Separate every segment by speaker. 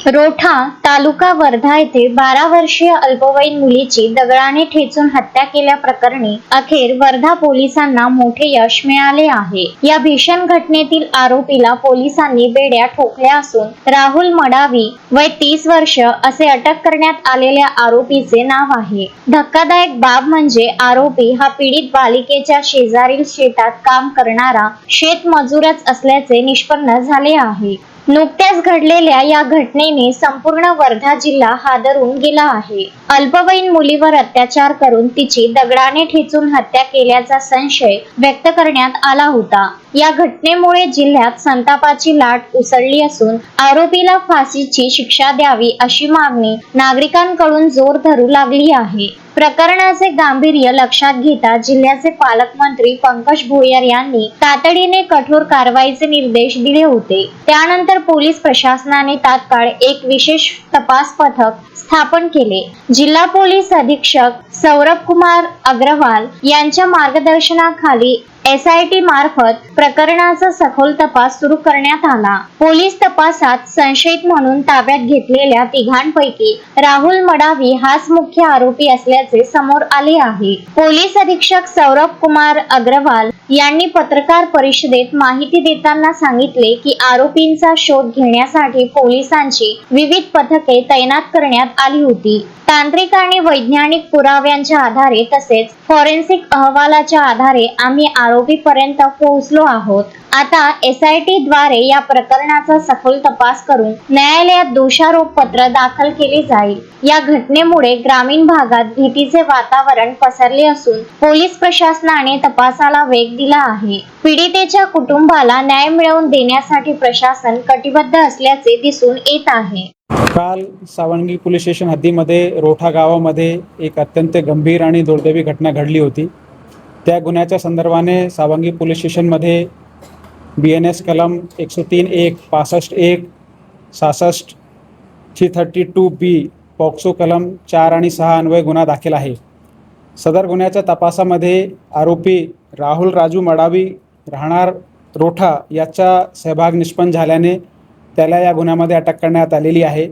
Speaker 1: रोठा तालुका वर्धा येथे 12 वर्षीय अल्पवयीन मुलीची दगडाने ठेचून हत्या केल्याप्रकरणी अखेर वर्धा पोलिसांना मोठे यश मिळाले आहे। या भीषण घटनेतील आरोपीला पोलिसांनी बेड्या ठोकल्या असून राहुल मडावी वय 30 वर्ष असे अटक करण्यात आलेल्या आरोपीचे नाव आहे। धक्कादायक बाब म्हणजे आरोपी हा पीडित बालिकेच्या शेजारील शेतात काम करणारा शेतमजूरच असल्याचे निष्पन्न झाले आहे। नुकत्याच घडलेल्या या घटनेने संपूर्ण वर्धा जिल्हा हादरून गेला आहे। अल्पवयीन मुलीवर अत्याचार करून तिची दगडाने ठेचून हत्या केल्याचा संशय व्यक्त करण्यात आला होता। या घटनेमुळे जिल्ह्यात संतापाची लाट उसळली असून आरोपीला फाशीची शिक्षा द्यावी अशी मागणी नागरिकांकडून जोर धरू लागली आहे। प्रकरणाचे गांभीर्य लक्षात घेता जिल्ह्याचे पालकमंत्री पंकज भोयर यांनी तातडीने कठोर कारवाईचे निर्देश दिले होते। त्यानंतर पोलीस प्रशासनाने तात्काळ एक विशेष तपास पथक स्थापन केले। जिल्हा पोलीस अधीक्षक सौरभ कुमार अग्रवाल यांच्या मार्गदर्शनाखाली SIT मार्फत प्रकरणाचा सखोल तपास सुरू करण्यात आला। पोलीस तपासात संशयित म्हणून ताब्यात घेतलेल्या तिघांपैकी राहुल मडावी हाच मुख्य आरोपी असल्याचे समोर आले आहे। पोलीस अधीक्षक सौरभ कुमार अग्रवाल यांनी पत्रकार परिषदेत माहिती देताना सांगितले की आरोपींचा शोध घेण्यासाठी पोलिसांची विविध पथके तैनात करण्यात आली होती। तांत्रिक आणि वैज्ञानिक पुराव्यांच्या आधारे तसेच फॉरेन्सिक अहवालाच्या आधारे आम्ही आरोपीपर्यंत पोहोचलो आहोत। आता SIT द्वारे या प्रकरणाचा सखोल तपास करून न्यायालयात दोषारोप पत्र दाखल केले जाईल। या घटनेमुळे ग्रामीण भागात भीतीचे वातावरण पसरले असून पोलीस प्रशासनाने तपासाला वेग दिला आहे। पीडितेच्या कुटुंबाला न्याय मिळवून देण्यासाठी प्रशासन कटिबद्ध असल्याचे दिसून येत आहे।
Speaker 2: काल सावंगी पोलीस स्टेशन हद्दीमध्ये रोठा गावामध्ये एक अत्यंत गंभीर आणि दुर्दैवी घटना घडली होती। त्या गुन्ह्याच्या संदर्भाने सावंगी पोलीस स्टेशनमध्ये BNS कलम 103(1), 65(1), 66, 332B, पॉक्सो कलम 4 आणि 6 अन्वये गुन्हा दाखल आहे। सदर गुन्ह्याच्या तपासामध्ये आरोपी राहुल राजू मडावी राहणार रोठा याचा सहभाग निष्पन्न झाल्याने त्याला या गुन्ह्यामध्ये अटक करण्यात आलेली आहे।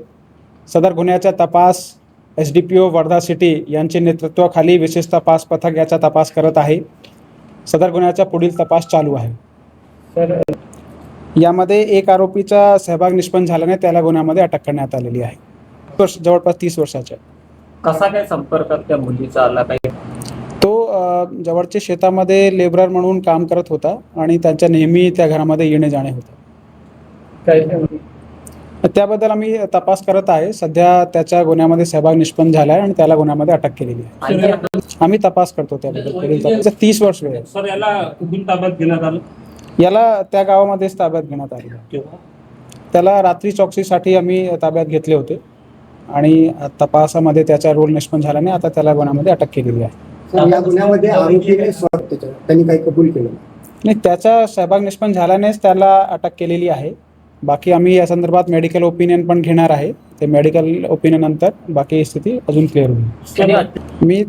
Speaker 2: सदर गुन्ह्याचा तपास SDPO वर्धा सिटी यांचे नेतृत्वाखाली विशेष तपास पथक याचा तपास करत आहे। सदर गुन्ह्याचा पुढील तपास चालू आहे। यामध्ये एक आरोपीचा सहभाग निष्पन्न झाल्याने त्याला गुन्ह्यामध्ये अटक करण्यात आलेली आहे। जवळपास 30 वर्षाचा।
Speaker 3: कसा काय संपर्क त्या मुलीचा आला काही?
Speaker 2: तो जवळच्या शेतामध्ये लेबरर म्हणून काम करत होता आणि त्यांच्या नेहमी त्या घरामध्ये येणे जाणे होते। त्याबद्दल आम्ही तपास करत आहे। सध्या त्याच्या गुन्ह्यामध्ये सहभाग निष्पन्न झाला आहे आणि त्याला गुन्ह्यामध्ये अटक केलेली आहे। आम्ही तपास करतो त्याबद्दल। 30 वर्ष वेळ
Speaker 4: सर, याला कुठून ताब्यात घेण्यात आलं?
Speaker 2: याला त्या गावामध्येच ताब्यात घेण्यात आले। त्याला रात्री चौकशीसाठी आम्ही ताब्यात घेतले होते आणि तपासामध्ये त्याचा रोल निष्पन्न झाल्याने आता त्याला गुन्ह्यामध्ये अटक केलेली आहे।
Speaker 5: या गुन्ह्यामध्ये आरोपीने त्यांनी काही कबूल केलं
Speaker 2: नाही, त्याचा सहभाग निष्पन्न झाल्यानेच त्याला अटक केलेली आहे। बाकी आम्ही या संदर्भात मेडिकल ओपिनियन पण घेणार आहे। ते मेडिकल ओपिनियन नंतर बाकी स्थिती अजून क्लिअर होईल। मी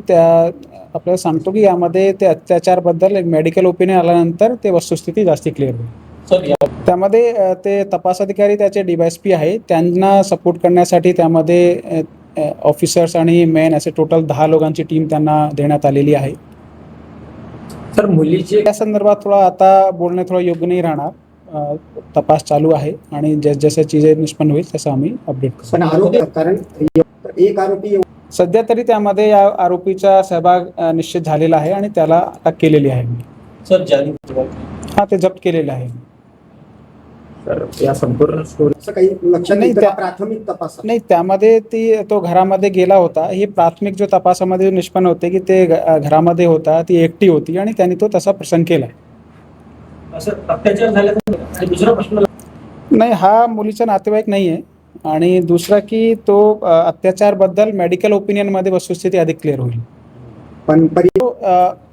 Speaker 2: आपल्याला सांगतो की यामध्ये ते अत्याचारबद्दल एक मेडिकल ओपिनियन आल्यानंतर ते वस्तुस्थिती जास्ती क्लिअर होईल। त्यामध्ये ते तपास अधिकारी त्याचे DYSP आहे, त्यांना सपोर्ट करण्यासाठी त्यामध्ये ऑफिसर्स आणि मेन असे टोटल 10 लोकांची टीम त्यांना देण्यात आलेली आहे।
Speaker 3: सर, मुलीचे
Speaker 2: या संदर्भात थोडा आता बोलणे थोडं योग्य नाही राहणार। तपास चालू आहे आणि जसं चीजे निष्पन्न होईल तसं आम्ही अपडेट करू।
Speaker 5: पण आरोपी कारण एक आरोपी
Speaker 2: सध्या तरी त्यामध्ये या आरोपीचा सहभाग निश्चित झालेला आहे आणि त्याला अटक केलेली आहे।
Speaker 3: सर,
Speaker 2: हा, ते जप्त केलेले आहे।
Speaker 3: सर, या संपूर्ण
Speaker 5: असं काही लक्षात
Speaker 2: नाही,
Speaker 5: नाही, प्राथमिक तपास
Speaker 2: नाही, त्यामध्ये तो घरामध्ये गेला होता। ही प्राथमिक जो तपासामध्ये निष्पन्न होते की ते घरामध्ये होता, ती एकटी होती आणि त्यांनी तो तसा प्रसंग केला।
Speaker 4: असं अत्याचार झाल्याचा आणि दुसरा प्रश्न
Speaker 2: नाही, हा मुलीचा नातेवाईक नाही आहे आणि दुसरा की तो अत्याचारबद्दल मेडिकल ओपिनियनमध्ये वस्तुस्थिती अधिक क्लिअर होईल।
Speaker 5: पण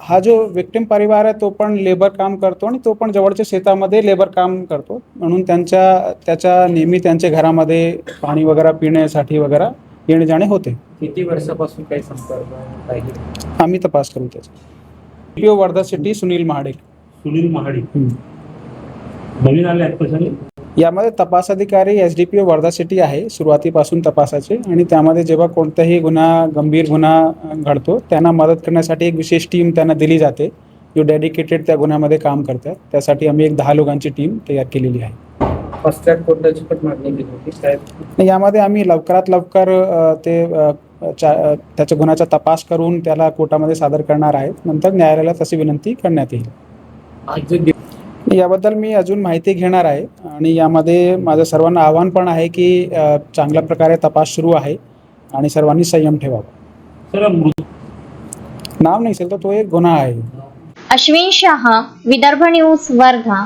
Speaker 2: हा जो विक्टिम परिवार आहे तो पण लेबर काम करतो आणि तो पण जवळच्या शेतामध्ये लेबर काम करतो, म्हणून त्याच्या नेहमी त्यांच्या घरामध्ये पाणी वगैरे पिण्यासाठी वगैरे येणे जाणे होते।
Speaker 3: किती वर्षापासून काही संपर्क आहे?
Speaker 2: आम्ही तपास करू त्याचा। DPO Wardha city Sunil Mahadik.
Speaker 4: सुनील महाडिक नवीन आले आहेत?
Speaker 2: यामध्ये तपास अधिकारी SDPO वर्धा सिटी आहे सुरुवातीपासून तपासाचे, आणि त्यामध्ये जेव्हा कोणताही गंभीर गुन्हा घडतो त्यांना मदत करण्यासाठी एक विशेष टीम त्यांना दिली जाते जो डेडिकेटेड त्या गुन्ह्यामध्ये काम करतात. त्यासाठी आम्ही एक 10 लोकांची टीम तयार केलेली आहे.
Speaker 3: फास्ट ट्रॅक कोर्टाची पण मागणी केली होती काय?
Speaker 2: यामध्ये आम्ही लवकरात लवकर त्याच्या गुन्ह्याचा तपास करून त्याला कोर्टामध्ये सादर करणार आहेत. नंतर न्यायालयाला तशी विनंती करण्यात येईल.
Speaker 3: आज जे
Speaker 2: याबद्दल मी अजून माहिती घेणार आहे, आणि यामध्ये माझं सर्वांना आव्हान पण आहे की चांगल्या प्रकारे तपास सुरू आहे आणि सर्वांनी संयम ठेवावा.
Speaker 3: सर
Speaker 2: नाव नसेल तर तो एक गुन्हा आहे.
Speaker 1: अश्विन शहा, विदर्भ न्यूज, वर्धा.